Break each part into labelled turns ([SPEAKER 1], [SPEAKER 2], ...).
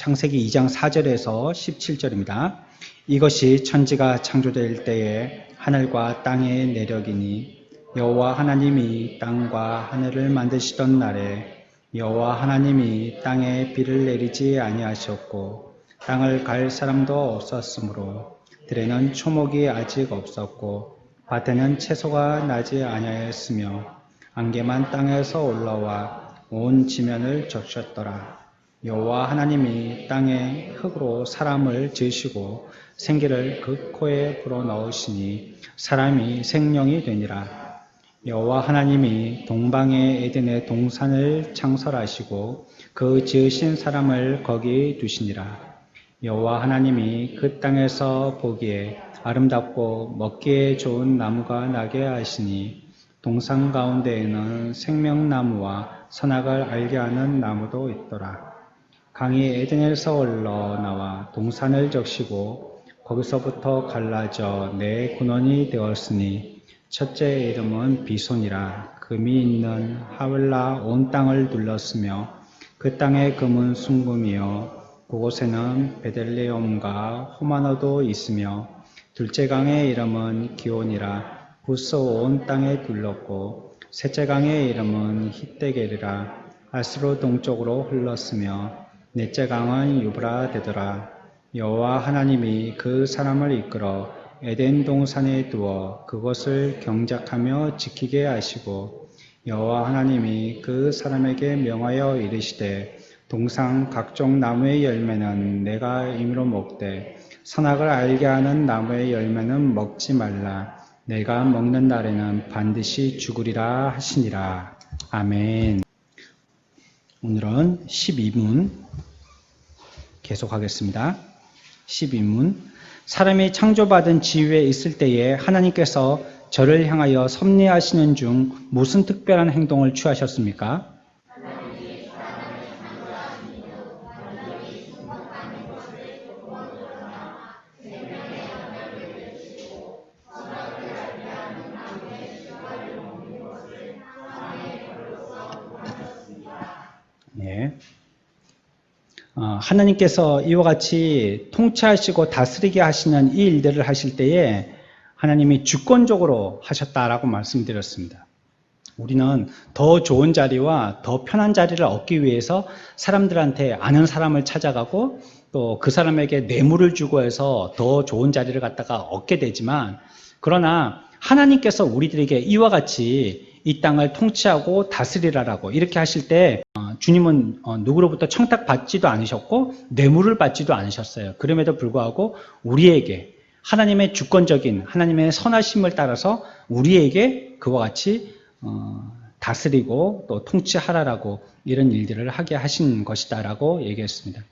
[SPEAKER 1] 창세기 2장 4절에서 17절입니다. 이것이 천지가 창조될 때에 하늘과 땅의 내력이니 여호와 하나님이 땅과 하늘을 만드시던 날에 여호와 하나님이 땅에 비를 내리지 아니하셨고 땅을 갈 사람도 없었으므로 들에는 초목이 아직 없었고 밭에는 채소가 나지 아니하였으며 안개만 땅에서 올라와 온 지면을 적셨더라. 여호와 하나님이 땅에 흙으로 사람을 지으시고 생기를 그 코에 불어넣으시니 사람이 생명이 되니라. 여호와 하나님이 동방의 에덴의 동산을 창설하시고 그 지으신 사람을 거기 두시니라. 여호와 하나님이 그 땅에서 보기에 아름답고 먹기에 좋은 나무가 나게 하시니 동산 가운데에는 생명나무와 선악을 알게 하는 나무도 있더라. 강이 에덴에서 흘러나와 동산을 적시고 거기서부터 갈라져 네 군원이 되었으니 첫째 이름은 비손이라. 금이 있는 하윌라 온 땅을 둘렀으며 그 땅의 금은 순금이요 그곳에는 베들레헴과 호마노도 있으며 둘째 강의 이름은 기온이라. 부스 온 땅에 둘렀고 셋째 강의 이름은 히데겔이라. 아스로 동쪽으로 흘렀으며 넷째 강은 유브라 되더라. 여호와 하나님이 그 사람을 이끌어 에덴 동산에 두어 그것을 경작하며 지키게 하시고 여호와 하나님이 그 사람에게 명하여 이르시되 동산 각종 나무의 열매는 내가 임의로 먹되 선악을 알게 하는 나무의 열매는 먹지 말라. 내가 먹는 날에는 반드시 죽으리라 하시니라. 아멘. 오늘은 12문 계속하겠습니다. 12문. 사람이 창조받은 지위에 있을 때에 하나님께서 저를 향하여 섭리하시는 중 무슨 특별한 행동을 취하셨습니까? 네. 하나님께서 이와 같이 통치하시고 다스리게 하시는 이 일들을 하실 때에 하나님이 주권적으로 하셨다라고 말씀드렸습니다. 우리는 더 좋은 자리와 더 편한 자리를 얻기 위해서 사람들한테 아는 사람을 찾아가고 또 그 사람에게 뇌물을 주고 해서 더 좋은 자리를 갖다가 얻게 되지만, 그러나 하나님께서 우리들에게 이와 같이 이 땅을 통치하고 다스리라라고 이렇게 하실 때 주님은 누구로부터 청탁받지도 않으셨고 뇌물을 받지도 않으셨어요. 그럼에도 불구하고 우리에게 하나님의 주권적인 하나님의 선하심을 따라서 우리에게 그와 같이 다스리고 또 통치하라라고 이런 일들을 하게 하신 것이다라고 얘기했습니다.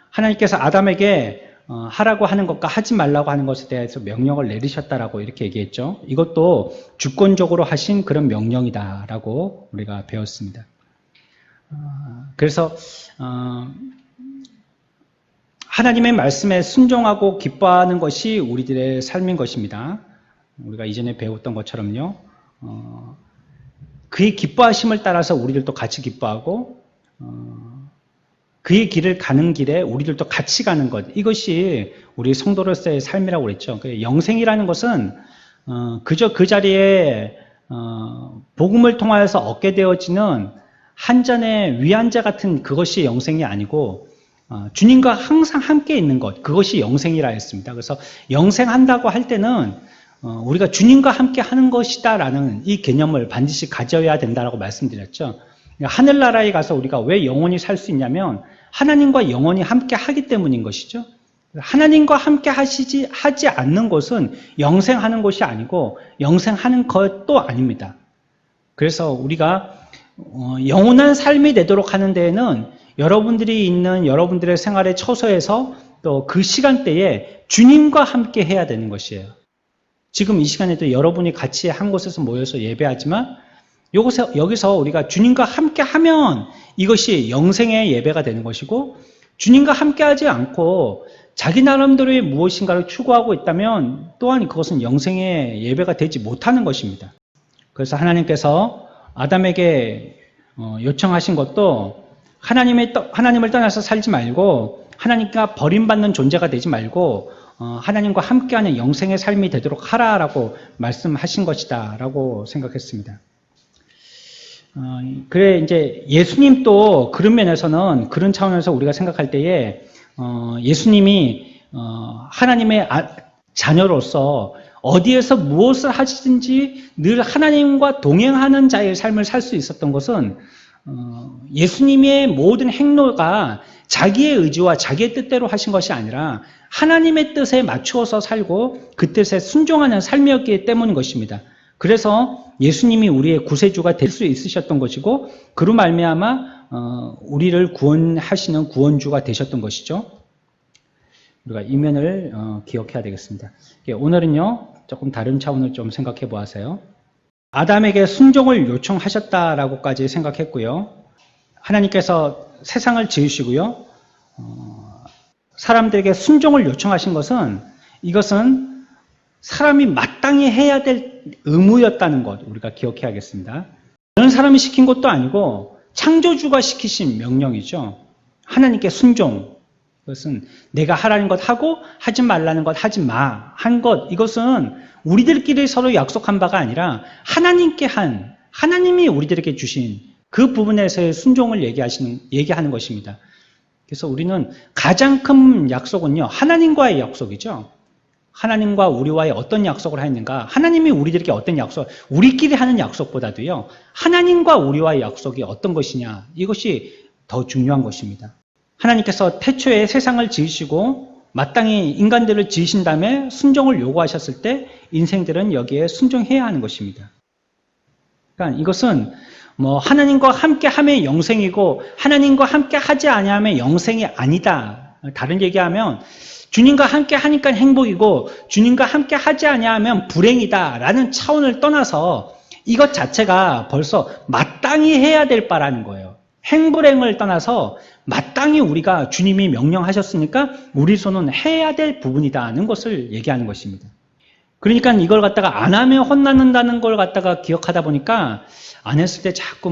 [SPEAKER 1] 하나님께서 아담에게 하라고 하는 것과 하지 말라고 하는 것에 대해서 명령을 내리셨다라고 이렇게 얘기했죠. 이것도 주권적으로 하신 그런 명령이다라고 우리가 배웠습니다. 그래서 하나님의 말씀에 순종하고 기뻐하는 것이 우리들의 삶인 것입니다. 우리가 이전에 배웠던 것처럼요. 그의 기뻐하심을 따라서 우리들도 같이 기뻐하고 그의 길을 가는 길에 우리들도 같이 가는 것, 이것이 우리 성도로서의 삶이라고 그랬죠. 영생이라는 것은 그저 그 자리에 복음을 통하여서 얻게 되어지는 한 잔의 위안자 같은 그것이 영생이 아니고 주님과 항상 함께 있는 것, 그것이 영생이라 했습니다. 그래서 영생한다고 할 때는 우리가 주님과 함께 하는 것이다라는 이 개념을 반드시 가져야 된다라고 말씀드렸죠. 하늘나라에 가서 우리가 왜 영원히 살 수 있냐면 하나님과 영원히 함께 하기 때문인 것이죠. 하나님과 함께 하지 않는 것은 영생하는 것이 아니고 영생하는 것도 아닙니다. 그래서 우리가 영원한 삶이 되도록 하는 데에는 여러분들이 있는 여러분들의 생활의 처소에서 또 그 시간대에 주님과 함께 해야 되는 것이에요. 지금 이 시간에도 여러분이 같이 한 곳에서 모여서 예배하지만 여기서 우리가 주님과 함께 하면 이것이 영생의 예배가 되는 것이고, 주님과 함께 하지 않고 자기 나름대로의 무엇인가를 추구하고 있다면 또한 그것은 영생의 예배가 되지 못하는 것입니다. 그래서 하나님께서 아담에게 요청하신 것도 하나님을 떠나서 살지 말고 하나님과 버림받는 존재가 되지 말고 하나님과 함께하는 영생의 삶이 되도록 하라라고 말씀하신 것이다 라고 생각했습니다. 그래 이제 예수님도 그런 면에서는 그런 차원에서 우리가 생각할 때에 예수님이 하나님의 자녀로서 어디에서 무엇을 하시든지 늘 하나님과 동행하는 자의 삶을 살 수 있었던 것은 예수님의 모든 행로가 자기의 의지와 자기의 뜻대로 하신 것이 아니라 하나님의 뜻에 맞추어서 살고 그 뜻에 순종하는 삶이었기 때문인 것입니다. 그래서 예수님이 우리의 구세주가 될 수 있으셨던 것이고 그로 말미암아 우리를 구원하시는 구원주가 되셨던 것이죠. 우리가 이 면을 기억해야 되겠습니다. 오늘은요 조금 다른 차원을 좀 생각해 보아세요. 아담에게 순종을 요청하셨다라고까지 생각했고요. 하나님께서 세상을 지으시고요. 사람들에게 순종을 요청하신 것은 이것은 사람이 마땅히 해야 될 의무였다는 것 우리가 기억해야겠습니다. 다른 사람이 시킨 것도 아니고 창조주가 시키신 명령이죠. 하나님께 순종. 그것은 내가 하라는 것 하고 하지 말라는 것 하지 마 한 것 이것은 우리들끼리 서로 약속한 바가 아니라 하나님이 우리들에게 주신 그 부분에서의 순종을 얘기하는 것입니다. 그래서 우리는 가장 큰 약속은요 하나님과의 약속이죠. 하나님과 우리와의 어떤 약속을 했는가? 하나님이 우리들에게 어떤 약속, 우리끼리 하는 약속보다도요 하나님과 우리와의 약속이 어떤 것이냐 이것이 더 중요한 것입니다. 하나님께서 태초에 세상을 지으시고 마땅히 인간들을 지으신 다음에 순종을 요구하셨을 때 인생들은 여기에 순종해야 하는 것입니다. 그러니까 이것은 하나님과 함께 하면 영생이고 하나님과 함께 하지 아니하면 영생이 아니다. 다른 얘기하면 주님과 함께 하니까 행복이고 주님과 함께 하지 아니하면 불행이다라는 차원을 떠나서 이것 자체가 벌써 마땅히 해야 될 바라는 거예요. 행불행을 떠나서 마땅히 우리가 주님이 명령하셨으니까 우리 손은 해야 될 부분이다는 것을 얘기하는 것입니다. 그러니까 이걸 갖다가 안 하면 혼난다는 걸 갖다가 기억하다 보니까 안 했을 때 자꾸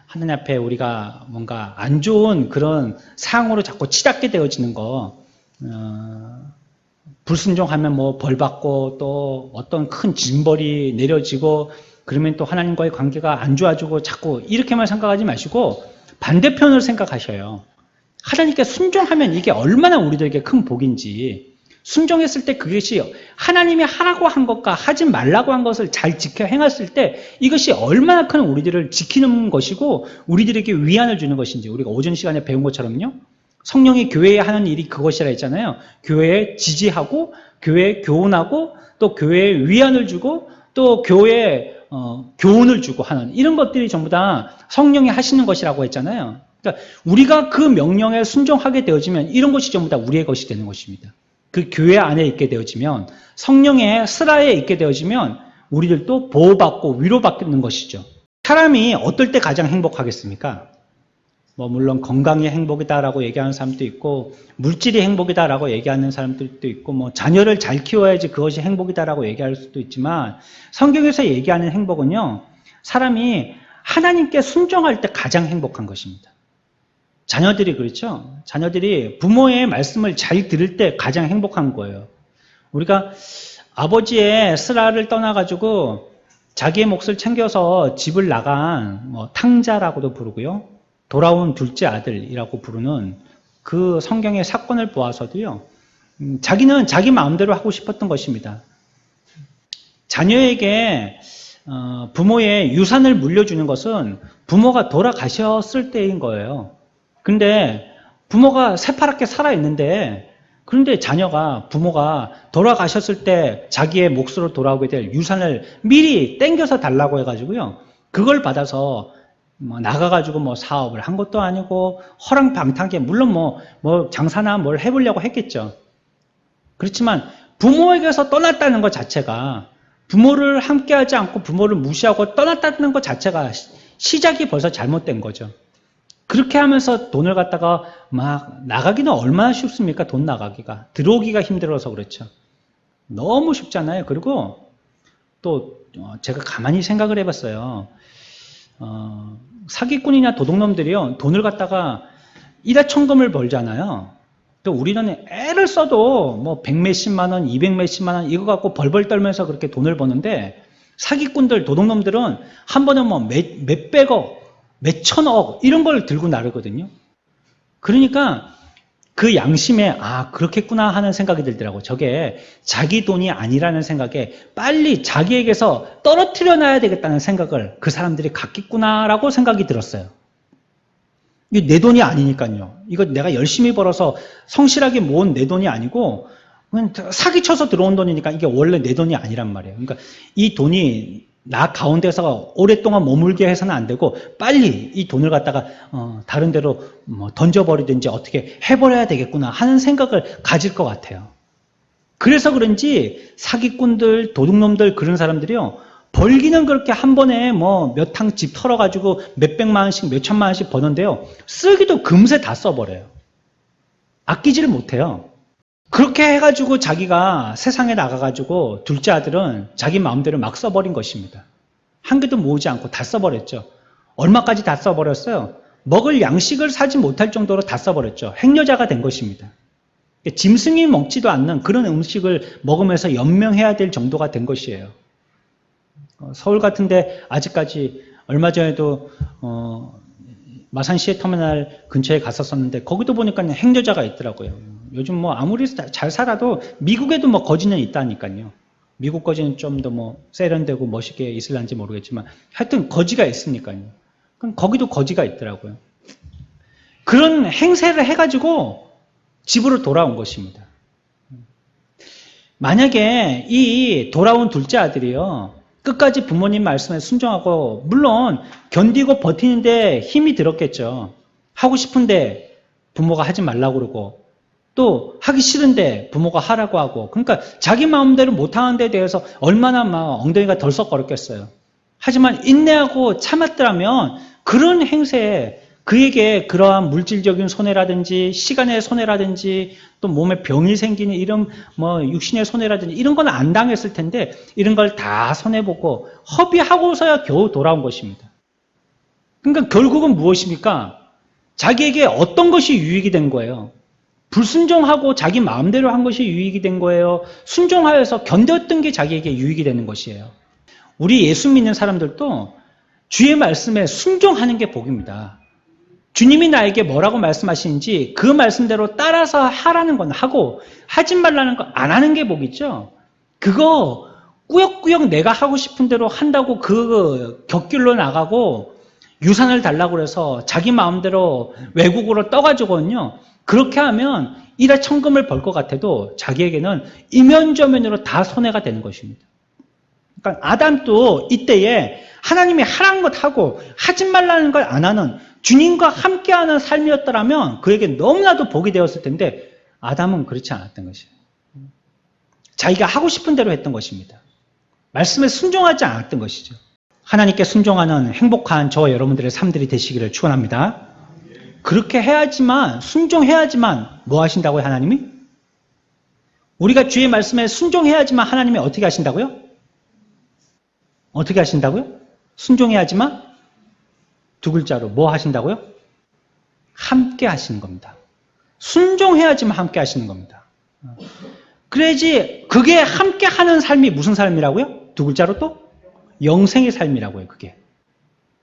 [SPEAKER 1] 하나님 앞에 우리가 뭔가 안 좋은 그런 상황으로 자꾸 치닫게 되어지는 거 불순종하면 벌 받고 또 어떤 큰 징벌이 내려지고 그러면 또 하나님과의 관계가 안 좋아지고 자꾸 이렇게만 생각하지 마시고 반대편을 생각하셔요. 하나님께 순종하면 이게 얼마나 우리들에게 큰 복인지 순종했을 때 그것이 하나님이 하라고 한 것과 하지 말라고 한 것을 잘 지켜 행했을 때 이것이 얼마나 큰 우리들을 지키는 것이고 우리들에게 위안을 주는 것인지 우리가 오전 시간에 배운 것처럼요. 성령이 교회에 하는 일이 그것이라 했잖아요. 교회에 지지하고 교회에 교훈하고 또 교회에 위안을 주고 또 교회에 교훈을 주고 하는 이런 것들이 전부 다 성령이 하시는 것이라고 했잖아요. 그러니까 우리가 그 명령에 순종하게 되어지면 이런 것이 전부 다 우리의 것이 되는 것입니다. 그 교회 안에 있게 되어지면 성령의 슬하에 있게 되어지면 우리들도 보호받고 위로받는 것이죠. 사람이 어떨 때 가장 행복하겠습니까? 물론 건강이 행복이다라고 얘기하는 사람도 있고 물질이 행복이다라고 얘기하는 사람들도 있고 자녀를 잘 키워야지 그것이 행복이다라고 얘기할 수도 있지만 성경에서 얘기하는 행복은요 사람이 하나님께 순종할 때 가장 행복한 것입니다. 자녀들이 그렇죠. 자녀들이 부모의 말씀을 잘 들을 때 가장 행복한 거예요. 우리가 아버지의 슬하를 떠나가지고 자기의 몫을 챙겨서 집을 나간 탕자라고도 부르고요. 돌아온 둘째 아들이라고 부르는 그 성경의 사건을 보아서도요. 자기는 자기 마음대로 하고 싶었던 것입니다. 자녀에게 부모의 유산을 물려주는 것은 부모가 돌아가셨을 때인 거예요. 근데 부모가 새파랗게 살아있는데 그런데 자녀가 부모가 돌아가셨을 때 자기의 몫으로 돌아오게 될 유산을 미리 땡겨서 달라고 해가지고요. 그걸 받아서 나가가지고 사업을 한 것도 아니고 허랑방탕하게 물론 장사나 뭘 해보려고 했겠죠. 그렇지만 부모에게서 떠났다는 것 자체가 부모를 함께하지 않고 부모를 무시하고 떠났다는 것 자체가 시작이 벌써 잘못된 거죠. 그렇게 하면서 돈을 갖다가 나가기는 얼마나 쉽습니까? 돈 나가기가. 들어오기가 힘들어서 그렇죠. 너무 쉽잖아요. 그리고 또 제가 가만히 생각을 해봤어요. 사기꾼이나 도둑놈들이요, 돈을 갖다가 일확천금을 벌잖아요. 또 우리는 애를 써도 뭐 100몇십만 원, 200몇십만 원 이거 갖고 벌벌 떨면서 그렇게 돈을 버는데, 사기꾼들, 도둑놈들은 한 번에 뭐 몇백억, 몇천억 이런 걸 들고 나르거든요. 그러니까 그 양심에 그렇겠구나 하는 생각이 들더라고. 저게 자기 돈이 아니라는 생각에 빨리 자기에게서 떨어뜨려 놔야 되겠다는 생각을 그 사람들이 갖겠구나라고 생각이 들었어요. 이게 내 돈이 아니니까요. 이거 내가 열심히 벌어서 성실하게 모은 내 돈이 아니고 그냥 사기쳐서 들어온 돈이니까 이게 원래 내 돈이 아니란 말이에요. 그러니까 이 돈이 나 가운데서 오랫동안 머물게 해서는 안 되고 빨리 이 돈을 갖다가 다른 데로 뭐 던져버리든지 어떻게 해버려야 되겠구나 하는 생각을 가질 것 같아요. 그래서 그런지 사기꾼들, 도둑놈들 그런 사람들이요, 벌기는 그렇게 한 번에 뭐 몇 탕 집 털어가지고 몇백만 원씩 몇천만 원씩 버는데요, 쓰기도 금세 다 써버려요. 아끼지를 못해요. 그렇게 해가지고 자기가 세상에 나가가지고 둘째 아들은 자기 마음대로 막 써버린 것입니다. 한 개도 모으지 않고 다 써버렸죠. 얼마까지 다 써버렸어요? 먹을 양식을 사지 못할 정도로 다 써버렸죠. 행여자가 된 것입니다. 짐승이 먹지도 않는 그런 음식을 먹으면서 연명해야 될 정도가 된 것이에요. 서울 같은데 아직까지 얼마 전에도 마산 시외터미널 근처에 갔었었는데 거기도 보니까 행여자가 있더라고요. 요즘 뭐 아무리 잘 살아도 미국에도 뭐 거지는 있다니까요. 미국 거지는 좀 더 뭐 세련되고 멋있게 있을런지 모르겠지만 하여튼 거지가 있으니까요. 그럼 거기도 거지가 있더라고요. 그런 행세를 해가지고 집으로 돌아온 것입니다. 만약에 이 돌아온 둘째 아들이요, 끝까지 부모님 말씀에 순종하고, 물론 견디고 버티는데 힘이 들었겠죠. 하고 싶은데 부모가 하지 말라고 그러고, 또 하기 싫은데 부모가 하라고 하고, 그러니까 자기 마음대로 못하는 데 대해서 얼마나 막 엉덩이가 덜썩거렸겠어요. 하지만 인내하고 참았더라면 그런 행세에 그에게 그러한 물질적인 손해라든지 시간의 손해라든지 또 몸에 병이 생기는 이런 뭐 육신의 손해라든지 이런 건 안 당했을 텐데, 이런 걸 다 손해보고 허비하고서야 겨우 돌아온 것입니다. 그러니까 결국은 무엇입니까? 자기에게 어떤 것이 유익이 된 거예요? 불순종하고 자기 마음대로 한 것이 유익이 된 거예요? 순종하여서 견뎠던 게 자기에게 유익이 되는 것이에요? 우리 예수 믿는 사람들도 주의 말씀에 순종하는 게 복입니다. 주님이 나에게 뭐라고 말씀하시는지 그 말씀대로 따라서 하라는 건 하고, 하지 말라는 건 안 하는 게 복이죠. 그거 꾸역꾸역 내가 하고 싶은 대로 한다고 그 곁길로 나가고 유산을 달라고 해서 자기 마음대로 외국으로 떠가지고는요, 그렇게 하면 일확천금을 벌 것 같아도 자기에게는 이면저면으로 다 손해가 되는 것입니다. 그러니까 아담도 이때에 하나님이 하라는 것 하고 하지 말라는 걸 안 하는 주님과 함께하는 삶이었더라면 그에게 너무나도 복이 되었을 텐데, 아담은 그렇지 않았던 것이에요. 자기가 하고 싶은 대로 했던 것입니다. 말씀에 순종하지 않았던 것이죠. 하나님께 순종하는 행복한 저와 여러분들의 삶들이 되시기를 축원합니다. 그렇게 해야지만, 순종해야지만 뭐 하신다고요, 하나님이? 우리가 주의 말씀에 순종해야지만 하나님이 어떻게 하신다고요? 어떻게 하신다고요? 순종해야지만 두 글자로 뭐 하신다고요? 함께 하시는 겁니다. 순종해야지만 함께 하시는 겁니다. 그래야지. 그게 함께 하는 삶이 무슨 삶이라고요? 두 글자로 또? 영생의 삶이라고요.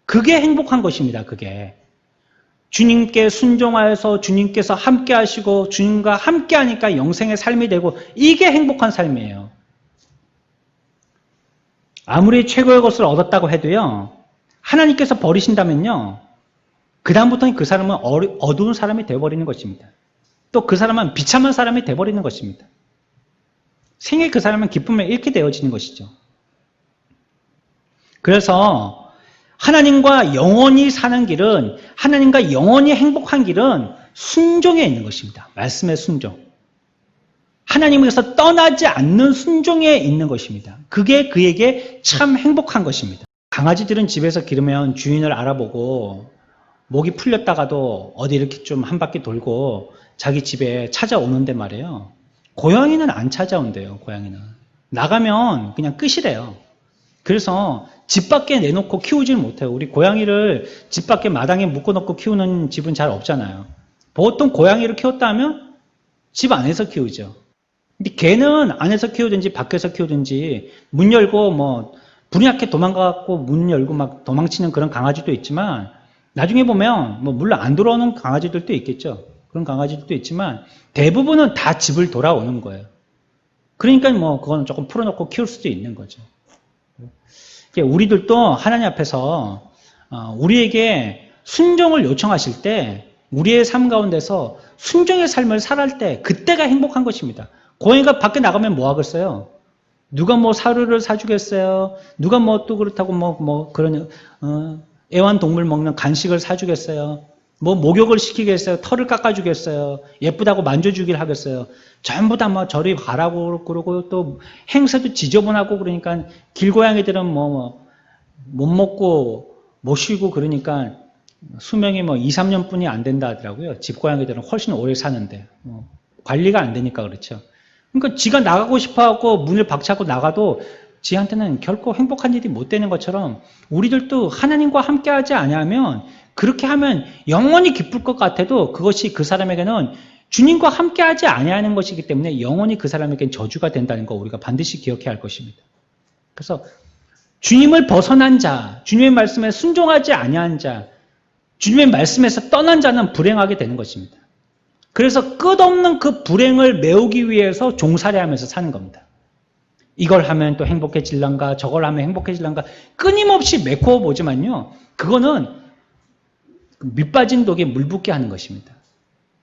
[SPEAKER 1] 그게 행복한 것입니다. 그게 주님께 순종하여서 주님께서 함께 하시고 주님과 함께 하니까 영생의 삶이 되고, 이게 행복한 삶이에요. 아무리 최고의 것을 얻었다고 해도요, 하나님께서 버리신다면요, 그 다음부터는 그 사람은 어두운 사람이 되어버리는 것입니다. 또 그 사람은 비참한 사람이 되어버리는 것입니다. 생애 그 사람은 기쁨을 잃게 되어지는 것이죠. 그래서 하나님과 영원히 사는 길은, 하나님과 영원히 행복한 길은 순종에 있는 것입니다. 말씀의 순종. 하나님께서 떠나지 않는 순종에 있는 것입니다. 그게 그에게 참 행복한 것입니다. 강아지들은 집에서 기르면 주인을 알아보고 목이 풀렸다가도 어디 이렇게 좀 한 바퀴 돌고 자기 집에 찾아오는데 말이에요. 고양이는 안 찾아온대요. 고양이는 나가면 그냥 끝이래요. 그래서 집 밖에 내놓고 키우지는 못해요. 우리 고양이를 집 밖에 마당에 묶어놓고 키우는 집은 잘 없잖아요. 보통 고양이를 키웠다 하면 집 안에서 키우죠. 근데 걔는 안에서 키우든지 밖에서 키우든지 문 열고 뭐 불이 나게 도망가갖고 문 열고 막 도망치는 그런 강아지도 있지만 나중에 보면 뭐 물론 안 들어오는 강아지들도 있겠죠. 그런 강아지들도 있지만 대부분은 다 집을 돌아오는 거예요. 그러니까 뭐 그건 조금 풀어놓고 키울 수도 있는 거죠. 우리들도 하나님 앞에서 우리에게 순종을 요청하실 때 우리의 삶 가운데서 순종의 삶을 살할 때 그때가 행복한 것입니다. 고양이가 밖에 나가면 뭐 하겠어요? 누가 뭐 사료를 사주겠어요? 누가 뭐 또 그렇다고 그런 애완동물 먹는 간식을 사주겠어요? 뭐 목욕을 시키겠어요? 털을 깎아주겠어요? 예쁘다고 만져주길 하겠어요? 전부 다 뭐 저리 가라고 그러고 또 행세도 지저분하고 그러니까 길고양이들은 못 먹고 못 쉬고 그러니까 수명이 뭐 2, 3년뿐이 안 된다 하더라고요. 집고양이들은 훨씬 오래 사는데 관리가 안 되니까 그렇죠. 그러니까 지가 나가고 싶어하고 문을 박차고 나가도 지한테는 결코 행복한 일이 못 되는 것처럼 우리들도 하나님과 함께하지 아니하면 그렇게 하면 영원히 기쁠 것 같아도 그것이 그 사람에게는 주님과 함께하지 아니하는 것이기 때문에 영원히 그 사람에게는 저주가 된다는 거 우리가 반드시 기억해야 할 것입니다. 그래서 주님을 벗어난 자, 주님의 말씀에 순종하지 아니한 자, 주님의 말씀에서 떠난 자는 불행하게 되는 것입니다. 그래서 끝없는 그 불행을 메우기 위해서 종살이하면서 사는 겁니다. 이걸 하면 또 행복해질란가 저걸 하면 행복해질란가 끊임없이 메꿔 보지만요. 그거는 밑빠진 독에 물 붓게 하는 것입니다.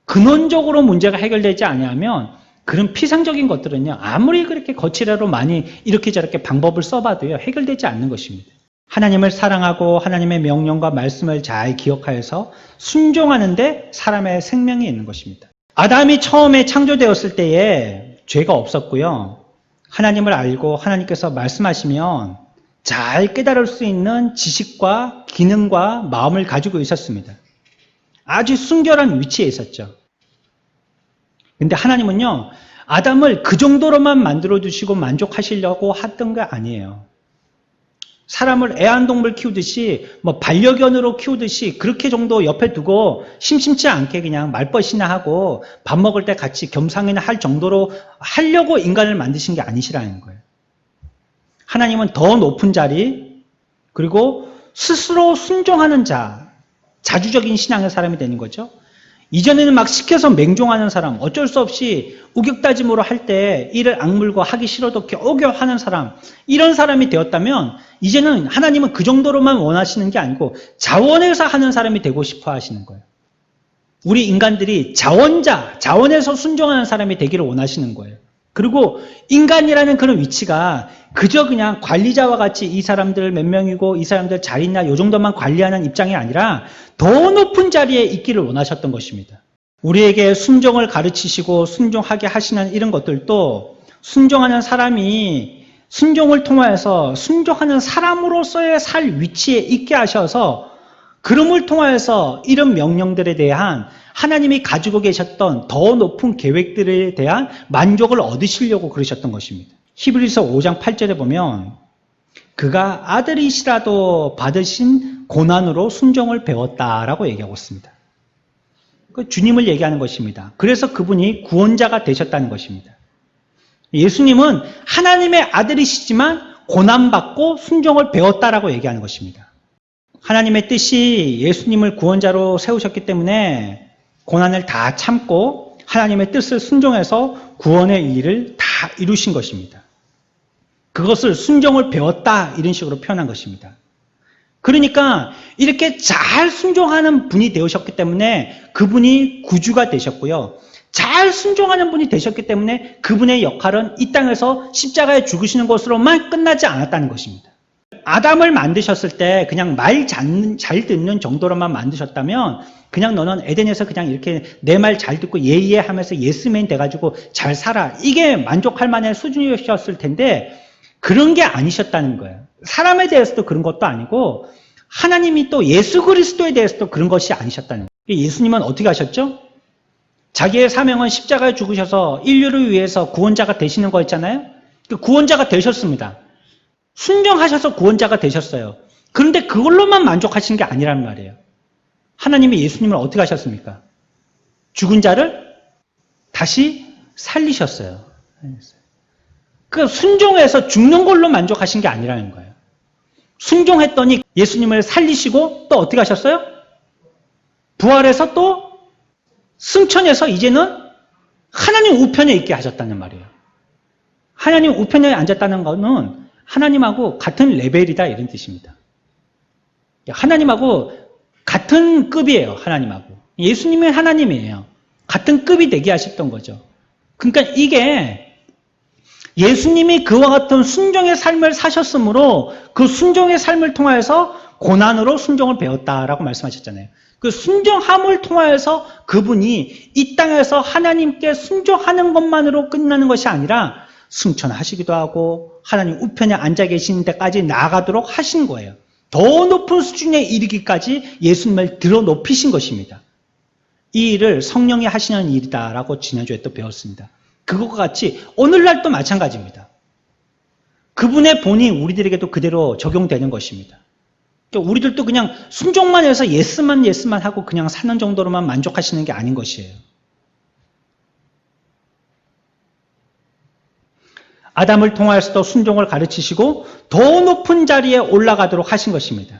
[SPEAKER 1] 근원적으로 문제가 해결되지 아니하면 그런 피상적인 것들은요. 아무리 그렇게 거칠어로 많이 이렇게 저렇게 방법을 써봐도요. 해결되지 않는 것입니다. 하나님을 사랑하고 하나님의 명령과 말씀을 잘 기억하여서 순종하는데 사람의 생명이 있는 것입니다. 아담이 처음에 창조되었을 때에 죄가 없었고요. 하나님을 알고 하나님께서 말씀하시면 잘 깨달을 수 있는 지식과 기능과 마음을 가지고 있었습니다. 아주 순결한 위치에 있었죠. 근데 하나님은요, 아담을 그 정도로만 만들어주시고 만족하시려고 했던 게 아니에요. 사람을 애완동물 키우듯이 반려견으로 키우듯이 그렇게 정도 옆에 두고 심심치 않게 그냥 말벗이나 하고 밥 먹을 때 같이 겸상이나 할 정도로 하려고 인간을 만드신 게 아니시라는 거예요. 하나님은 더 높은 자리 그리고 스스로 순종하는 자, 자주적인 신앙의 사람이 되는 거죠. 이전에는 막 시켜서 맹종하는 사람, 어쩔 수 없이 우격다짐으로 할 때 이를 악물고 하기 싫어도 겨우겨우 하는 사람, 이런 사람이 되었다면 이제는 하나님은 그 정도로만 원하시는 게 아니고 자원에서 하는 사람이 되고 싶어 하시는 거예요. 우리 인간들이 자원에서 순종하는 사람이 되기를 원하시는 거예요. 그리고 인간이라는 그런 위치가 그저 그냥 관리자와 같이 이 사람들 몇 명이고 이 사람들 잘 있나 요 정도만 관리하는 입장이 아니라 더 높은 자리에 있기를 원하셨던 것입니다. 우리에게 순종을 가르치시고 순종하게 하시는 이런 것들도 순종하는 사람이 순종을 통하여서 순종하는 사람으로서의 살 위치에 있게 하셔서 그름을 통하여서 이런 명령들에 대한 하나님이 가지고 계셨던 더 높은 계획들에 대한 만족을 얻으시려고 그러셨던 것입니다. 히브리서 5장 8절에 보면 그가 아들이시라도 받으신 고난으로 순종을 배웠다라고 얘기하고 있습니다. 주님을 얘기하는 것입니다. 그래서 그분이 구원자가 되셨다는 것입니다. 예수님은 하나님의 아들이시지만 고난받고 순종을 배웠다라고 얘기하는 것입니다. 하나님의 뜻이 예수님을 구원자로 세우셨기 때문에 고난을 다 참고 하나님의 뜻을 순종해서 구원의 일을 다 이루신 것입니다. 그것을 순종을 배웠다 이런 식으로 표현한 것입니다. 그러니까 이렇게 잘 순종하는 분이 되셨기 때문에 그분이 구주가 되셨고요. 잘 순종하는 분이 되셨기 때문에 그분의 역할은 이 땅에서 십자가에 죽으시는 것으로만 끝나지 않았다는 것입니다. 아담을 만드셨을 때 그냥 말 잘 듣는 정도로만 만드셨다면 그냥 너는 에덴에서 그냥 이렇게 내 말 잘 듣고 예예 하면서 예스맨 돼가지고 잘 살아. 이게 만족할 만한 수준이셨을 텐데 그런 게 아니셨다는 거예요. 사람에 대해서도 그런 것도 아니고 하나님이 또 예수 그리스도에 대해서도 그런 것이 아니셨다는 거예요. 예수님은 어떻게 하셨죠? 자기의 사명은 십자가에 죽으셔서 인류를 위해서 구원자가 되시는 거였잖아요. 그 구원자가 되셨습니다. 순종하셔서 구원자가 되셨어요. 그런데 그걸로만 만족하신 게 아니란 말이에요. 하나님이 예수님을 어떻게 하셨습니까? 죽은 자를 다시 살리셨어요. 그 순종해서 죽는 걸로 만족하신 게 아니라는 거예요. 순종했더니 예수님을 살리시고 또 어떻게 하셨어요? 부활해서 또 승천해서 이제는 하나님 우편에 있게 하셨다는 말이에요. 하나님 우편에 앉았다는 것은 하나님하고 같은 레벨이다 이런 뜻입니다. 하나님하고 같은 급이에요. 하나님하고. 예수님이 하나님이에요. 같은 급이 되게 하셨던 거죠. 그러니까 이게 예수님이 그와 같은 순종의 삶을 사셨으므로 그 순종의 삶을 통하여서 고난으로 순종을 배웠다라고 말씀하셨잖아요. 그 순종함을 통하여서 그분이 이 땅에서 하나님께 순종하는 것만으로 끝나는 것이 아니라 승천하시기도 하고 하나님 우편에 앉아 계신 데까지 나아가도록 하신 거예요. 더 높은 수준에 이르기까지 예수님을 들어 높이신 것입니다. 이 일을 성령이 하시는 일이다라고 지난주에 또 배웠습니다. 그것과 같이 오늘날도 마찬가지입니다. 그분의 본이 우리들에게도 그대로 적용되는 것입니다. 우리들도 그냥 순종만 해서 예스만 하고 그냥 사는 정도로만 만족하시는 게 아닌 것이에요. 아담을 통하여서도 순종을 가르치시고 더 높은 자리에 올라가도록 하신 것입니다.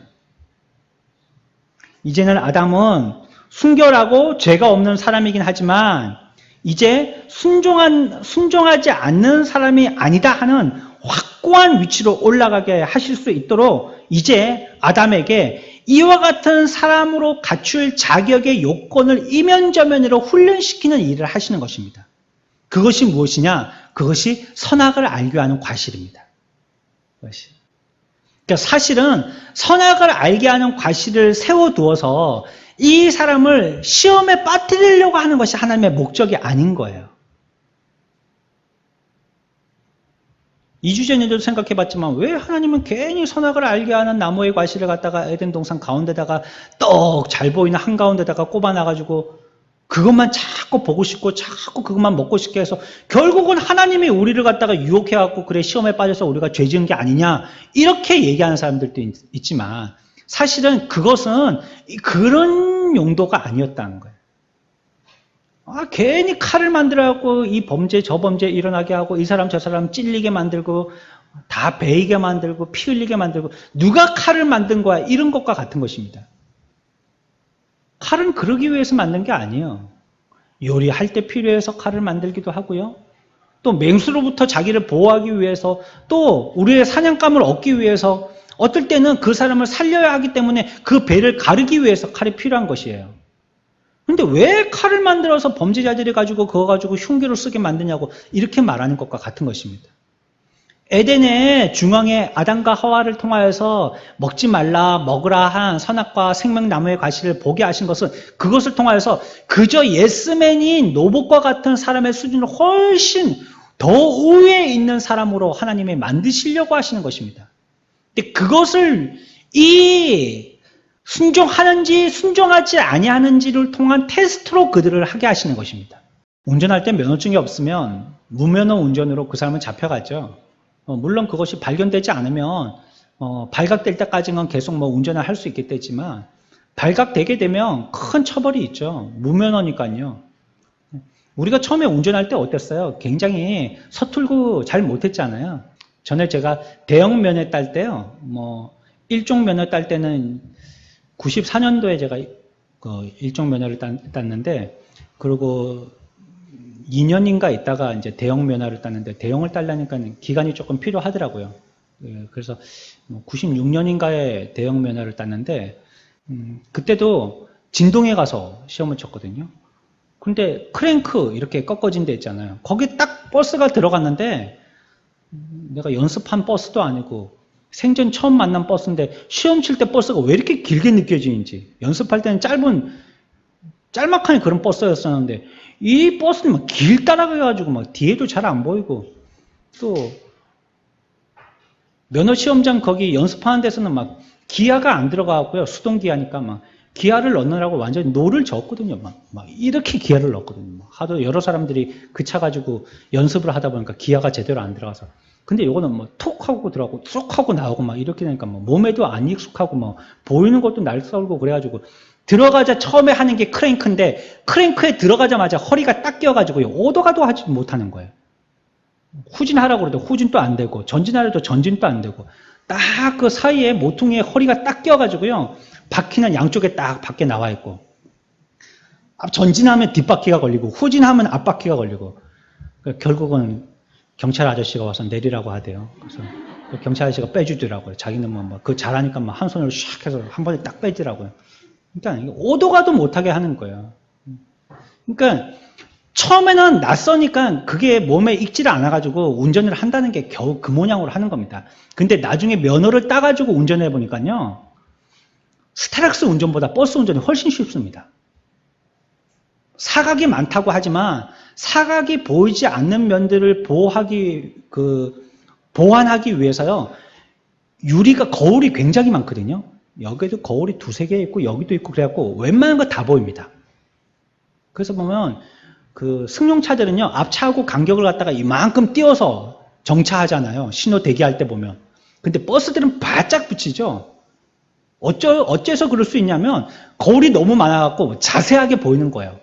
[SPEAKER 1] 이제는 아담은 순결하고 죄가 없는 사람이긴 하지만 이제 순종하지 않는 사람이 아니다 하는 확고한 위치로 올라가게 하실 수 있도록 이제 아담에게 이와 같은 사람으로 갖출 자격의 요건을 이면저면으로 훈련시키는 일을 하시는 것입니다. 그것이 무엇이냐? 그것이 선악을 알게 하는 과실입니다. 그러니까 사실은 선악을 알게 하는 과실을 세워두어서 이 사람을 시험에 빠뜨리려고 하는 것이 하나님의 목적이 아닌 거예요. 2주 전에도 생각해봤지만 왜 하나님은 괜히 선악을 알게 하는 나무의 과실을 갖다가 에덴 동산 가운데다가 떡 잘 보이는 한가운데다가 꼽아놔가지고 그것만 자꾸 보고 싶고 자꾸 그것만 먹고 싶게 해서 결국은 하나님이 우리를 갖다가 유혹해갖고 그래 시험에 빠져서 우리가 죄 지은 게 아니냐 이렇게 얘기하는 사람들도 있지만 사실은 그것은 그런 용도가 아니었다는 거예요. 괜히 칼을 만들어갖고 이 범죄 저 범죄 일어나게 하고 이 사람 저 사람 찔리게 만들고 다 베이게 만들고 피 흘리게 만들고 누가 칼을 만든 거야 이런 것과 같은 것입니다. 칼은 그러기 위해서 만든 게 아니에요. 요리할 때 필요해서 칼을 만들기도 하고요. 또 맹수로부터 자기를 보호하기 위해서 또 우리의 사냥감을 얻기 위해서 어떨 때는 그 사람을 살려야 하기 때문에 그 배를 가르기 위해서 칼이 필요한 것이에요. 그런데 왜 칼을 만들어서 범죄자들이 가지고 그거 가지고 흉기를 쓰게 만드냐고 이렇게 말하는 것과 같은 것입니다. 에덴의 중앙에 아담과 하와를 통하여서 먹지 말라 먹으라 한 선악과 생명나무의 과실을 보게 하신 것은 그것을 통하여서 그저 예스맨인 노봇과 같은 사람의 수준을 훨씬 더 우위에 있는 사람으로 하나님이 만드시려고 하시는 것입니다. 근데 그것을 이 순종하는지 순종하지 아니하는지를 통한 테스트로 그들을 하게 하시는 것입니다. 운전할 때 면허증이 없으면 무면허 운전으로 그 사람은 잡혀가죠. 물론 그것이 발견되지 않으면 발각될 때까지는 계속 운전을 할 수 있겠지만 발각되게 되면 큰 처벌이 있죠. 무면허니까요. 우리가 처음에 운전할 때 어땠어요? 굉장히 서툴고 잘 못했잖아요. 전에 제가 대형 면허 딸 때요. 일종 면허 딸 때는 94년도에 제가 일종 면허를 땄는데 그리고 2년인가 있다가 이제 대형 면허를 땄는데 대형을 따려니까 기간이 조금 필요하더라고요. 그래서 96년인가에 대형 면허를 땄는데 그때도 진동에 가서 시험을 쳤거든요. 근데 크랭크 이렇게 꺾어진 데 있잖아요. 거기 딱 버스가 들어갔는데 내가 연습한 버스도 아니고 생전 처음 만난 버스인데 시험 칠 때 버스가 왜 이렇게 길게 느껴지는지 연습할 때는 짤막한 그런 버스였었는데 이 버스는 막 길 따라가가지고 막 뒤에도 잘 안 보이고 또 면허 시험장 거기 연습하는 데서는 막 기아가 안 들어가고요. 수동 기아니까 막 기아를 넣느라고 완전히 노를 젓거든요. 막 이렇게 기아를 넣었거든요. 하도 여러 사람들이 그 차 가지고 연습을 하다 보니까 기아가 제대로 안 들어가서 근데 요거는 뭐 톡 하고 들어가고 쏙 하고 나오고 막 이렇게 되니까 뭐 몸에도 안 익숙하고 뭐 보이는 것도 날싸울고 그래가지고 들어가자 처음에 하는 게 크랭크인데 크랭크에 들어가자마자 허리가 딱 끼어가지고요. 오도가도 하지 못하는 거예요. 후진하라고 그래도 후진도 안 되고 전진하려도 전진도 안 되고 딱 그 사이에 모퉁이에 허리가 딱 끼어가지고요. 바퀴는 양쪽에 딱 밖에 나와 있고 전진하면 뒷바퀴가 걸리고 후진하면 앞바퀴가 걸리고 결국은 경찰 아저씨가 와서 내리라고 하대요. 그래서 경찰 아저씨가 빼주더라고요. 자기는 뭐 그 잘하니까 뭐 한 손으로 샥 해서 한 번에 딱 빼더라고요. 그러니까 오도가도 못하게 하는 거예요. 그러니까 처음에는 낯서니까 그게 몸에 익지를 않아가지고 운전을 한다는 게 겨우 그 모양으로 하는 겁니다. 근데 나중에 면허를 따가지고 운전해 보니까요. 스타렉스 운전보다 버스 운전이 훨씬 쉽습니다. 사각이 많다고 하지만 사각이 보이지 않는 면들을 보완하기 위해서요. 유리가 거울이 굉장히 많거든요. 여기도 거울이 두세 개 있고 여기도 있고 그래갖고 웬만한 거 다 보입니다. 그래서 보면 그 승용차들은요. 앞차하고 간격을 갖다가 이만큼 띄워서 정차하잖아요. 신호 대기할 때 보면. 근데 버스들은 바짝 붙이죠. 어째서 그럴 수 있냐면 거울이 너무 많아갖고 자세하게 보이는 거예요.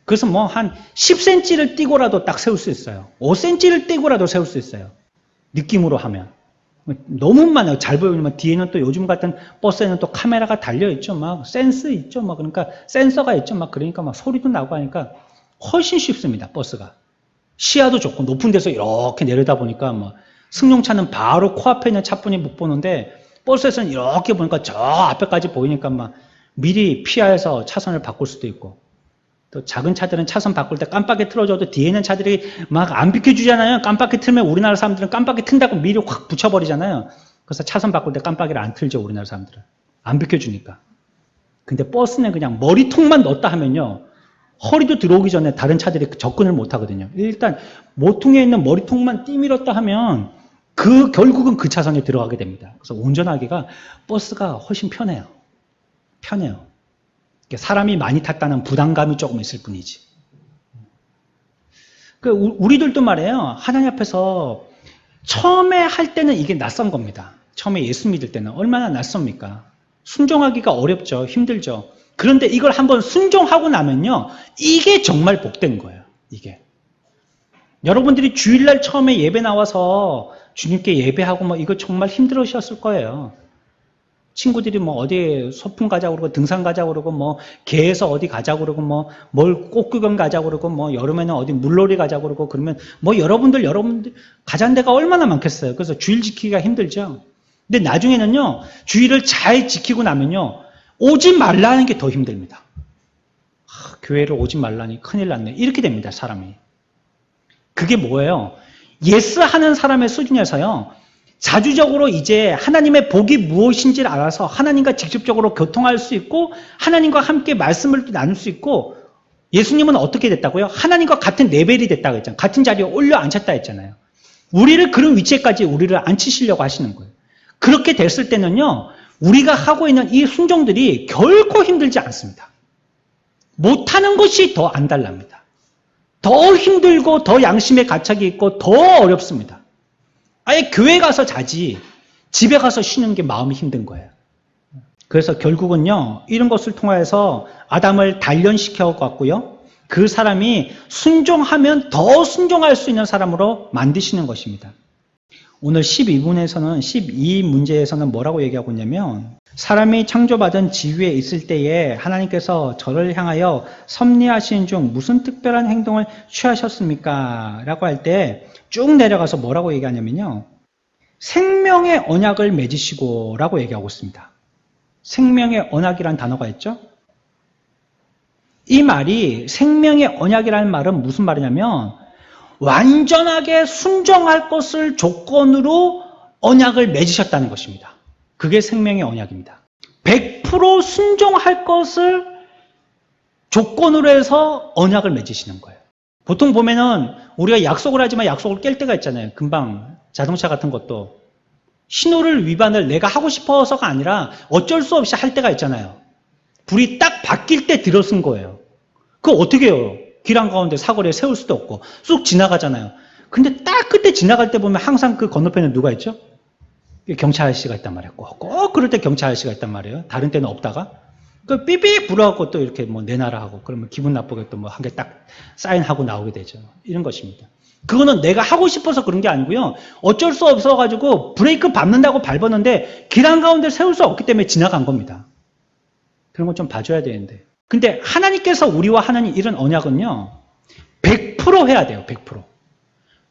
[SPEAKER 1] 그래서 뭐 한 10cm를 띄고라도 딱 세울 수 있어요. 5cm를 띄고라도 세울 수 있어요. 느낌으로 하면. 너무 많아요. 잘 보이면 뒤에는 또 요즘 같은 버스에는 또 카메라가 달려있죠. 막 센스 있죠. 막 그러니까 센서가 있죠. 막 그러니까 막 소리도 나고 하니까 훨씬 쉽습니다. 버스가. 시야도 좋고 높은 데서 이렇게 내려다 보니까 뭐 승용차는 바로 코앞에 있는 차뿐이 못 보는데 버스에서는 이렇게 보니까 저 앞에까지 보이니까 막 미리 피하여서 차선을 바꿀 수도 있고 또 작은 차들은 차선 바꿀 때 깜빡이 틀어줘도 뒤에 있는 차들이 막 안 비켜주잖아요. 깜빡이 틀면 우리나라 사람들은 깜빡이 튼다고 미리 확 붙여버리잖아요. 그래서 차선 바꿀 때 깜빡이를 안 틀죠. 우리나라 사람들은. 안 비켜주니까. 근데 버스는 그냥 머리통만 넣었다 하면요. 허리도 들어오기 전에 다른 차들이 접근을 못 하거든요. 일단 모퉁이에 있는 머리통만 띠밀었다 하면 결국은 그 차선에 들어가게 됩니다. 그래서 운전하기가 버스가 훨씬 편해요. 편해요. 사람이 많이 탔다는 부담감이 조금 있을 뿐이지. 우리들도 말이에요. 하나님 앞에서 처음에 할 때는 이게 낯선 겁니다. 처음에 예수 믿을 때는 얼마나 낯섭니까? 순종하기가 어렵죠. 힘들죠. 그런데 이걸 한번 순종하고 나면요. 이게 정말 복된 거예요. 이게. 여러분들이 주일날 처음에 예배 나와서 주님께 예배하고 뭐 이거 정말 힘들으셨을 거예요. 친구들이 뭐 어디 소풍 가자고 그러고 등산 가자고 그러고 뭐 개에서 어디 가자고 그러고 뭐 뭘 꽃구경 가자고 그러고 뭐 여름에는 어디 물놀이 가자고 그러고 그러면 뭐 여러분들 가자는 데가 얼마나 많겠어요. 그래서 주일 지키기가 힘들죠. 근데 나중에는요. 주일을 잘 지키고 나면요. 오지 말라는 게 더 힘듭니다. 교회를 오지 말라니 큰일 났네. 이렇게 됩니다. 사람이. 그게 뭐예요? 예스 하는 사람의 수준에서요. 자주적으로 이제 하나님의 복이 무엇인지를 알아서 하나님과 직접적으로 교통할 수 있고 하나님과 함께 말씀을 나눌 수 있고 예수님은 어떻게 됐다고요? 하나님과 같은 레벨이 됐다고 했잖아요. 같은 자리에 올려 앉혔다 했잖아요. 우리를 그런 위치까지 우리를 앉히시려고 하시는 거예요. 그렇게 됐을 때는요. 우리가 하고 있는 이 순종들이 결코 힘들지 않습니다. 못하는 것이 더 안달납니다. 더 힘들고 더 양심의 가책이 있고 더 어렵습니다. 아예 교회 가서 자지 집에 가서 쉬는 게 마음이 힘든 거예요. 그래서 결국은요. 이런 것을 통해서 아담을 단련시켜 갖고요. 그 사람이 순종하면 더 순종할 수 있는 사람으로 만드시는 것입니다. 오늘 12분에서는 12문제에서는 뭐라고 얘기하고 있냐면 사람이 창조받은 지위에 있을 때에 하나님께서 저를 향하여 섭리하신 중 무슨 특별한 행동을 취하셨습니까? 라고 할 때 쭉 내려가서 뭐라고 얘기하냐면요. 생명의 언약을 맺으시고 라고 얘기하고 있습니다. 생명의 언약이라는 단어가 있죠. 이 말이 생명의 언약이라는 말은 무슨 말이냐면 완전하게 순종할 것을 조건으로 언약을 맺으셨다는 것입니다. 그게 생명의 언약입니다. 100% 순종할 것을 조건으로 해서 언약을 맺으시는 거예요. 보통 보면은 우리가 약속을 하지만 약속을 깰 때가 있잖아요. 금방 자동차 같은 것도 신호를 위반을 내가 하고 싶어서가 아니라 어쩔 수 없이 할 때가 있잖아요. 불이 딱 바뀔 때 들어선 거예요. 그거 어떻게 해요? 길 한가운데 사거리에 세울 수도 없고 쑥 지나가잖아요. 근데 딱 그때 지나갈 때 보면 항상 그 건너편에 누가 있죠? 경찰 아저씨가 있단 말이에요. 꼭 그럴 때 경찰 아저씨가 있단 말이에요. 다른 때는 없다가. 그 삐삐 불어갖고 또 이렇게 뭐 내놔라 하고 그러면 기분 나쁘게 또 뭐 한 개 딱 사인하고 나오게 되죠. 이런 것입니다. 그거는 내가 하고 싶어서 그런 게 아니고요. 어쩔 수 없어가지고 브레이크 밟는다고 밟았는데 길 한가운데 세울 수 없기 때문에 지나간 겁니다. 그런 거 좀 봐줘야 되는데. 근데 하나님께서 우리와 하나님 이런 언약은요. 100% 해야 돼요. 100%.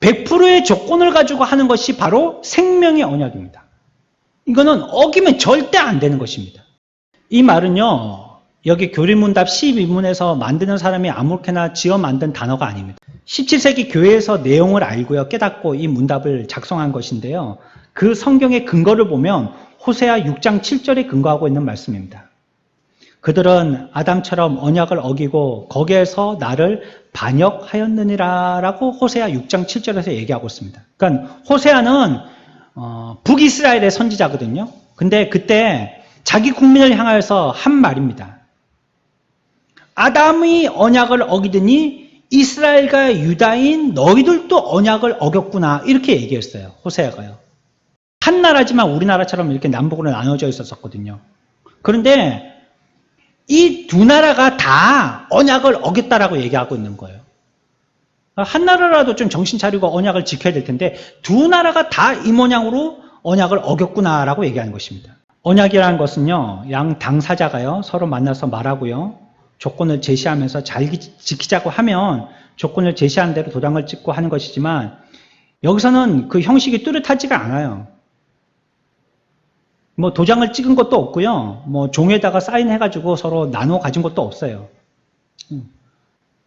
[SPEAKER 1] 100%의 조건을 가지고 하는 것이 바로 생명의 언약입니다. 이거는 어기면 절대 안 되는 것입니다. 이 말은요. 여기 교리문답 12문에서 만드는 사람이 아무렇게나 지어 만든 단어가 아닙니다. 17세기 교회에서 내용을 알고요. 깨닫고 이 문답을 작성한 것인데요. 그 성경의 근거를 보면 호세아 6장 7절에 근거하고 있는 말씀입니다. 그들은 아담처럼 언약을 어기고 거기에서 나를 반역하였느니라 라고 호세아 6장 7절에서 얘기하고 있습니다. 그러니까 호세아는 북이스라엘의 선지자거든요. 근데 그때 자기 국민을 향하여서 한 말입니다. 아담이 언약을 어기더니 이스라엘과 유다인 너희들도 언약을 어겼구나 이렇게 얘기했어요. 호세아가요. 한 나라지만 우리나라처럼 이렇게 남북으로 나눠져 있었거든요. 그런데 이 두 나라가 다 언약을 어겼다라고 얘기하고 있는 거예요. 한 나라라도 좀 정신 차리고 언약을 지켜야 될 텐데 두 나라가 다 이 모양으로 언약을 어겼구나라고 얘기하는 것입니다. 언약이라는 것은요. 양 당사자가요. 서로 만나서 말하고요. 조건을 제시하면서 잘 지키자고 하면 조건을 제시한 대로 도장을 찍고 하는 것이지만 여기서는 그 형식이 뚜렷하지가 않아요. 뭐 도장을 찍은 것도 없고요. 뭐 종에다가 사인해가지고 서로 나눠 가진 것도 없어요.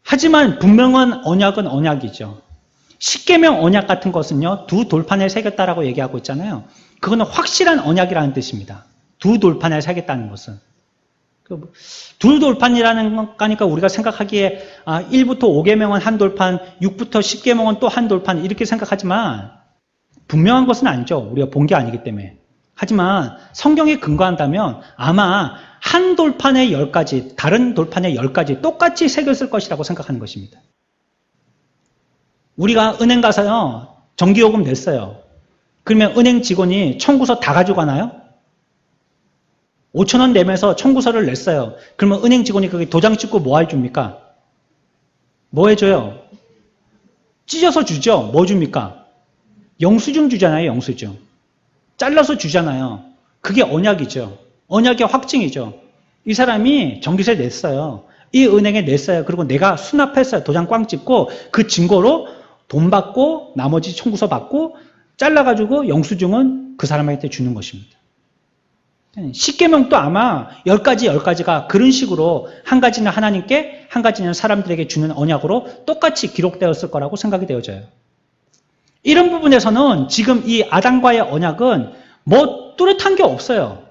[SPEAKER 1] 하지만 분명한 언약은 언약이죠. 십계명 언약 같은 것은요. 두 돌판에 새겼다라고 얘기하고 있잖아요. 그거는 확실한 언약이라는 뜻입니다. 두 돌판에 새겼다는 것은. 둘 돌판이라는 거니까 우리가 생각하기에 1부터 5계명은 한 돌판, 6부터 10계명은 또 한 돌판 이렇게 생각하지만 분명한 것은 아니죠. 우리가 본 게 아니기 때문에. 하지만 성경에 근거한다면 아마 한 돌판에 10가지, 다른 돌판에 10가지 똑같이 새겼을 것이라고 생각하는 것입니다. 우리가 은행 가서요. 전기요금 냈어요. 그러면 은행 직원이 청구서 다 가져가나요? 5,000원 내면서 청구서를 냈어요. 그러면 은행 직원이 거기 도장 찍고 뭐 해줍니까? 뭐 해줘요? 찢어서 주죠? 뭐 줍니까? 영수증 주잖아요, 영수증. 잘라서 주잖아요. 그게 언약이죠. 언약의 확증이죠. 이 사람이 전기세 냈어요. 이 은행에 냈어요. 그리고 내가 수납했어요. 도장 꽝 찍고 그 증거로 돈 받고 나머지 청구서 받고 잘라가지고 영수증은 그 사람한테 주는 것입니다. 십계명도 아마 10가지가 그런 식으로 한 가지는 하나님께 한 가지는 사람들에게 주는 언약으로 똑같이 기록되었을 거라고 생각이 되어져요. 이런 부분에서는 지금 이 아담과의 언약은 뭐 뚜렷한 게 없어요.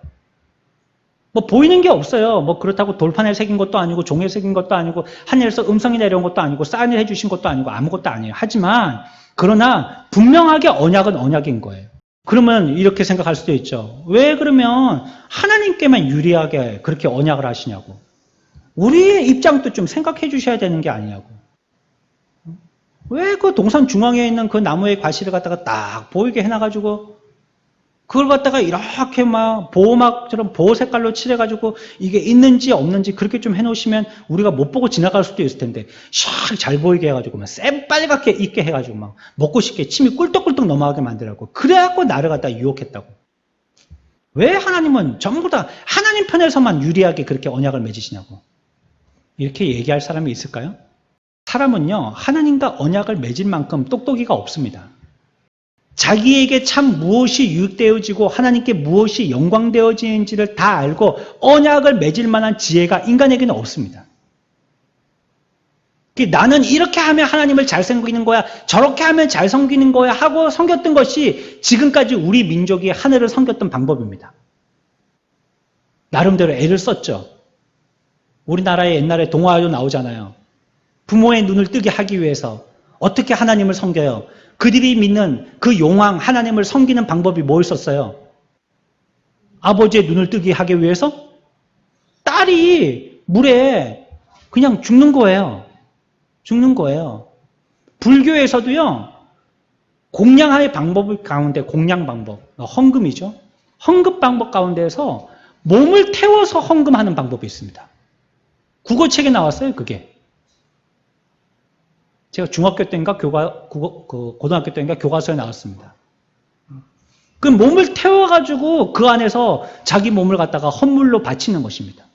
[SPEAKER 1] 뭐 보이는 게 없어요. 뭐 그렇다고 돌판에 새긴 것도 아니고 종이에 새긴 것도 아니고 하늘에서 음성이 내려온 것도 아니고 사인을 해주신 것도 아니고 아무것도 아니에요. 하지만 그러나 분명하게 언약은 언약인 거예요. 그러면 이렇게 생각할 수도 있죠. 왜 그러면 하나님께만 유리하게 그렇게 언약을 하시냐고. 우리의 입장도 좀 생각해 주셔야 되는 게 아니냐고. 왜 그 동산 중앙에 있는 그 나무의 과실을 갖다가 딱 보이게 해놔가지고 그걸 갖다가 이렇게 막 보호막처럼 보호 색깔로 칠해가지고 이게 있는지 없는지 그렇게 좀 해놓으시면 우리가 못 보고 지나갈 수도 있을 텐데 샥 잘 보이게 해가지고 막 새빨갛게 있게 해가지고 막 먹고 싶게 침이 꿀떡꿀떡 넘어가게 만들라고. 그래갖고 나를 갖다 유혹했다고. 왜 하나님은 전부 다 하나님 편에서만 유리하게 그렇게 언약을 맺으시냐고. 이렇게 얘기할 사람이 있을까요? 사람은요 하나님과 언약을 맺을 만큼 똑똑이가 없습니다. 자기에게 참 무엇이 유익되어지고 하나님께 무엇이 영광되어지는지를 다 알고 언약을 맺을 만한 지혜가 인간에게는 없습니다. 나는 이렇게 하면 하나님을 잘 섬기는 거야, 저렇게 하면 잘 섬기는 거야 하고 섬겼던 것이 지금까지 우리 민족이 하늘을 섬겼던 방법입니다. 나름대로 애를 썼죠. 우리나라에 옛날에 동화도 나오잖아요. 부모의 눈을 뜨게 하기 위해서 어떻게 하나님을 섬겨요? 그들이 믿는 그 용왕 하나님을 섬기는 방법이 뭐였었어요? 아버지의 눈을 뜨게 하기 위해서 딸이 물에 그냥 죽는 거예요. 죽는 거예요. 불교에서도요. 공양의 방법 가운데 공양 방법, 헌금이죠. 헌금 방법 가운데에서 몸을 태워서 헌금하는 방법이 있습니다. 국어책에 나왔어요, 그게. 제가 중학교 때인가 고등학교 때인가 교과서에 나왔습니다. 그 몸을 태워가지고 그 안에서 자기 몸을 갖다가 헌물로 바치는 것입니다.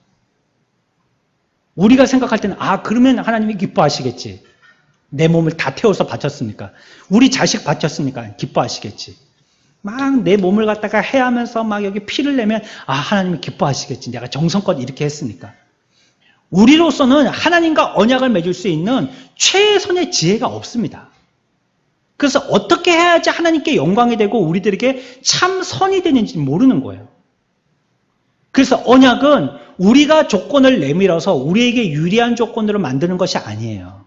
[SPEAKER 1] 우리가 생각할 때는 그러면 하나님이 기뻐하시겠지. 내 몸을 다 태워서 바쳤으니까. 우리 자식 바쳤으니까 기뻐하시겠지. 막 내 몸을 갖다가 해하면서 막 여기 피를 내면 하나님이 기뻐하시겠지. 내가 정성껏 이렇게 했으니까. 우리로서는 하나님과 언약을 맺을 수 있는 최선의 지혜가 없습니다. 그래서 어떻게 해야지 하나님께 영광이 되고 우리들에게 참 선이 되는지 모르는 거예요. 그래서 언약은 우리가 조건을 내밀어서 우리에게 유리한 조건으로 만드는 것이 아니에요.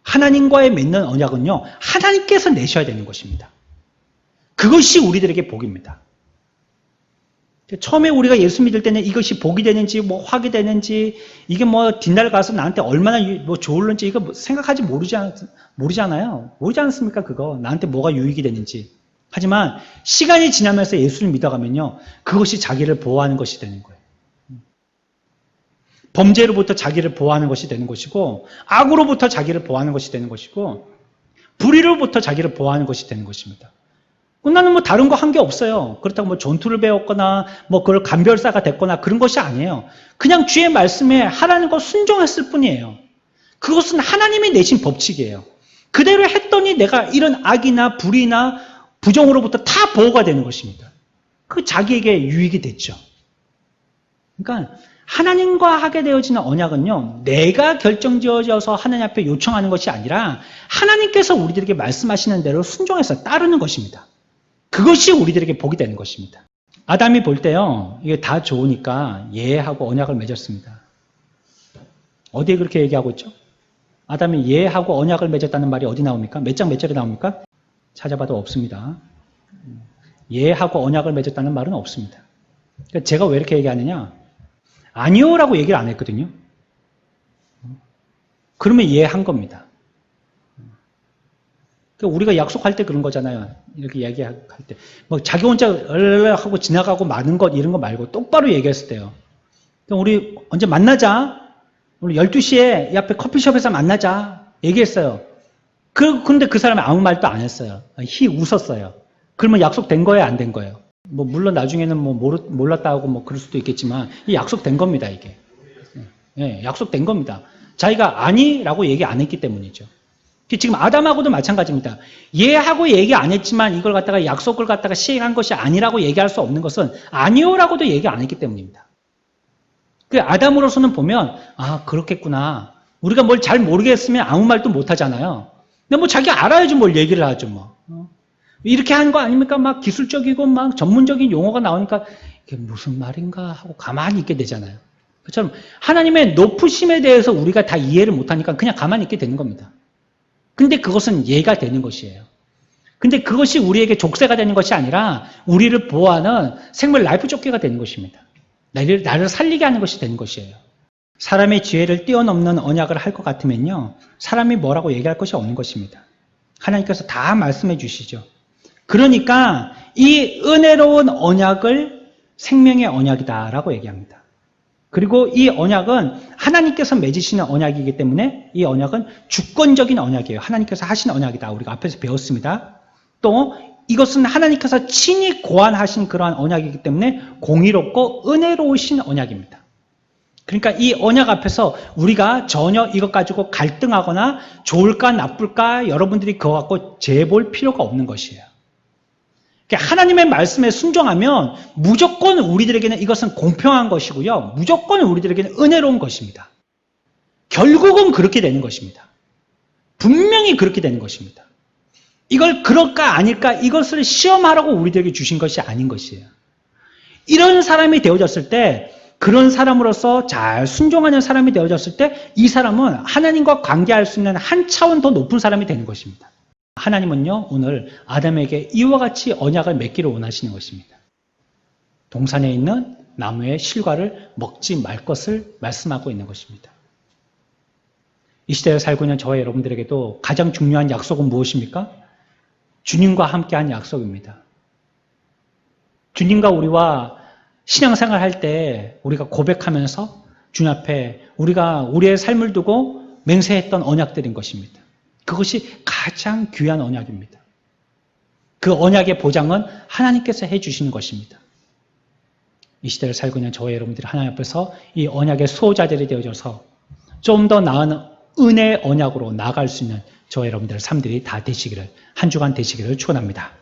[SPEAKER 1] 하나님과의 맺는 언약은요, 하나님께서 내셔야 되는 것입니다. 그것이 우리들에게 복입니다. 처음에 우리가 예수 믿을 때는 이것이 복이 되는지, 화게 되는지, 이게 뒷날 가서 나한테 얼마나 좋을는지 이거 생각하지 모르잖아요. 모르지 않습니까, 그거? 나한테 뭐가 유익이 되는지. 하지만 시간이 지나면서 예수를 믿어가면요, 그것이 자기를 보호하는 것이 되는 거예요. 범죄로부터 자기를 보호하는 것이 되는 것이고, 악으로부터 자기를 보호하는 것이 되는 것이고, 불의로부터 자기를 보호하는 것이 되는 것입니다. 나는 다른 거 한 게 없어요. 그렇다고 전투를 배웠거나, 그걸 간별사가 됐거나 그런 것이 아니에요. 그냥 주의 말씀에 하라는 거 순종했을 뿐이에요. 그것은 하나님이 내신 법칙이에요. 그대로 했더니 내가 이런 악이나 불의나 부정으로부터 다 보호가 되는 것입니다. 그 자기에게 유익이 됐죠. 그러니까 하나님과 하게 되어지는 언약은요, 내가 결정지어져서 하나님 앞에 요청하는 것이 아니라 하나님께서 우리들에게 말씀하시는 대로 순종해서 따르는 것입니다. 그것이 우리들에게 복이 되는 것입니다. 아담이 볼 때요, 이게 다 좋으니까 예하고 언약을 맺었습니다. 어디에 그렇게 얘기하고 있죠? 아담이 예하고 언약을 맺었다는 말이 어디 나옵니까? 몇 장 몇 절에 나옵니까? 찾아봐도 없습니다. 예하고 언약을 맺었다는 말은 없습니다. 그러니까 제가 왜 이렇게 얘기하느냐? 아니요 라고 얘기를 안 했거든요. 그러면 예한 겁니다. 그러니까 우리가 약속할 때 그런 거잖아요. 이렇게 얘기할 때. 자기 혼자 하고 지나가고 마는 것 이런 거 말고 똑바로 얘기했을 때요. 우리 언제 만나자. 우리 12시에 이 앞에 커피숍에서 만나자. 얘기했어요. 근데 그 사람이 아무 말도 안 했어요. 웃었어요. 그러면 약속된 거예요? 안 된 거예요? 물론 나중에는 몰랐다 하고 그럴 수도 있겠지만, 이 약속된 겁니다, 이게. 예, 약속된 겁니다. 자기가 아니라고 얘기 안 했기 때문이죠. 지금 아담하고도 마찬가지입니다. 예하고 얘기 안 했지만 이걸 갖다가 약속을 갖다가 시행한 것이 아니라고 얘기할 수 없는 것은 아니요라고도 얘기 안 했기 때문입니다. 그 아담으로서는 보면, 그렇겠구나. 우리가 뭘 잘 모르겠으면 아무 말도 못 하잖아요. 근데 자기가 알아야지 뭘 얘기를 하죠, 이렇게 한 거 아닙니까? 기술적이고 전문적인 용어가 나오니까 이게 무슨 말인가 하고 가만히 있게 되잖아요. 그처럼 하나님의 높으심에 대해서 우리가 다 이해를 못하니까 그냥 가만히 있게 되는 겁니다. 근데 그것은 예가 되는 것이에요. 근데 그것이 우리에게 족쇄가 되는 것이 아니라 우리를 보호하는 생물 라이프 조끼가 되는 것입니다. 나를 살리게 하는 것이 되는 것이에요. 사람의 지혜를 뛰어넘는 언약을 할 것 같으면요, 사람이 뭐라고 얘기할 것이 없는 것입니다. 하나님께서 다 말씀해 주시죠. 그러니까 이 은혜로운 언약을 생명의 언약이다라고 얘기합니다. 그리고 이 언약은 하나님께서 맺으시는 언약이기 때문에 이 언약은 주권적인 언약이에요. 하나님께서 하신 언약이다. 우리가 앞에서 배웠습니다. 또 이것은 하나님께서 친히 고안하신 그러한 언약이기 때문에 공의롭고 은혜로우신 언약입니다. 그러니까 이 언약 앞에서 우리가 전혀 이것 가지고 갈등하거나 좋을까 나쁠까 여러분들이 그거 갖고 재볼 필요가 없는 것이에요. 하나님의 말씀에 순종하면 무조건 우리들에게는 이것은 공평한 것이고요. 무조건 우리들에게는 은혜로운 것입니다. 결국은 그렇게 되는 것입니다. 분명히 그렇게 되는 것입니다. 이걸 그럴까 아닐까 이것을 시험하라고 우리들에게 주신 것이 아닌 것이에요. 이런 사람이 되어졌을 때, 그런 사람으로서 잘 순종하는 사람이 되어졌을 때 이 사람은 하나님과 관계할 수 있는 한 차원 더 높은 사람이 되는 것입니다. 하나님은요, 오늘 아담에게 이와 같이 언약을 맺기를 원하시는 것입니다. 동산에 있는 나무의 실과를 먹지 말 것을 말씀하고 있는 것입니다. 이 시대에 살고 있는 저와 여러분들에게도 가장 중요한 약속은 무엇입니까? 주님과 함께한 약속입니다. 주님과 우리와 신앙생활 할 때 우리가 고백하면서 주님 앞에 우리가 우리의 삶을 두고 맹세했던 언약들인 것입니다. 그것이 가장 귀한 언약입니다. 그 언약의 보장은 하나님께서 해주시는 것입니다. 이 시대를 살고 있는 저와 여러분들이 하나님 앞에서 이 언약의 수호자들이 되어져서 좀 더 나은 은혜의 언약으로 나아갈 수 있는 저와 여러분들의 삶들이 다 되시기를, 한 주간 되시기를 축원합니다.